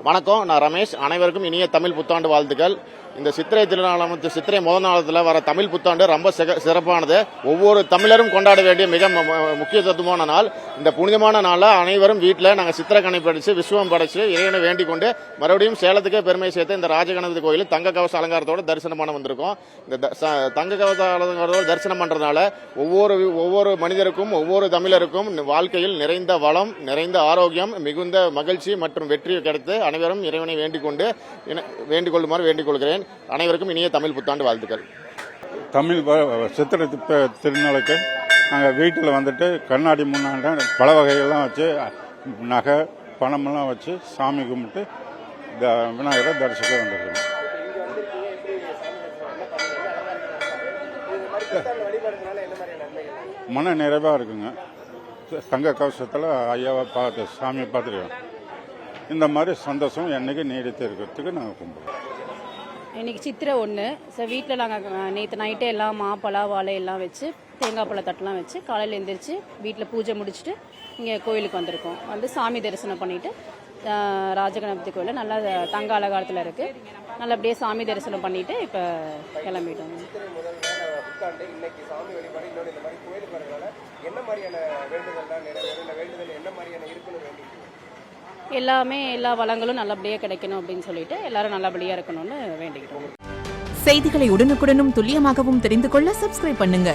வணக்கம், நான் ரமேஷ். அனைவருக்கும் இனிய தமிழ் புத்தாண்டு வாழ்த்துக்கள். இந்த சித்திரை திருநாளாம் சித்திரை முதல் நாளத்தில் வர தமிழ் புத்தாண்டு ரொம்ப சிறப்பானது. ஒவ்வொரு தமிழரும் கொண்டாட வேண்டிய மிக முக்கியத்துவமான நாள். இந்த புனிதமான நாளில் அனைவரும் வீட்டில் நாங்கள் சித்திரை கணை படித்து விஸ்வம் படைச்சு இறைவனை வேண்டிக் கொண்டு மறுபடியும் சேலத்துக்கே பெருமை சேர்த்து இந்த ராஜகணபதி கோயில் தங்க கவச அலங்காரத்தோடு தரிசனம் பண்ண வந்திருக்கோம். இந்த தங்க கவச அலங்காரத்தோடு தரிசனம் பண்ணுறதுனால ஒவ்வொரு மனிதருக்கும் ஒவ்வொரு தமிழருக்கும் வாழ்க்கையில் நிறைந்த வளம், நிறைந்த ஆரோக்கியம், மிகுந்த மகிழ்ச்சி மற்றும் வெற்றி கிடைத்து அனைவரும் இறைவனை வேண்டிக் கொள்ளுமாறு வேண்டிக் கொள்கிறேன். அனைவருக்கும் இனிய தமிழ் புத்தாண்டு வாழ்த்துக்கள். தமிழ் சித்திரை திருநாளுக்கு நாங்கள் வீட்டில் வந்துட்டு கண்ணாடி முன்னாண்ட பல வகைகள்லாம் வச்சு நகை பணமெல்லாம் வச்சு சாமி கும்பிட்டு விநாயகரை தரிசிக்க வந்திருக்கோம். மன நிறைவாக இருக்குங்க. தங்க கவசத்தில் ஐயாவை பார்த்து சாமியை பார்த்துருக்கோம். இந்த மாதிரி சந்தோஷம் என்னைக்கு நீடித்து இருக்கிறதுக்கு நாங்கள் கும்பிடுவோம். இன்றைக்கி சித்திரை 1. ஸோ வீட்டில் நாங்கள் நேற்று நைட்டே எல்லாம் மாப்பழா வாழை எல்லாம் வச்சு தேங்காய் பழ தட்டெலாம் வச்சு காலையில் எழுந்திரிச்சு வீட்டில் பூஜை முடிச்சுட்டு இங்கே கோயிலுக்கு வந்திருக்கோம். வந்து சாமி தரிசனம் பண்ணிவிட்டு ராஜகணபதி கோயிலில் நல்லா தங்க அலங்காரத்தில் இருக்குது. நல்லபடியாக சாமி தரிசனம் பண்ணிவிட்டு இப்போ கிளம்பிட்டோம். எல்லா வளங்களும் நல்லபடியாக கிடைக்கணும் அப்படின்னு சொல்லிட்டு எல்லாரும் நல்லபடியாக இருக்கணும்னு வேண்டிக்கிட்டோம். செய்திகளை உடனுக்குடனும் துல்லியமாகவும் தெரிந்து கொள்ள சப்ஸ்கிரைப் பண்ணுங்க.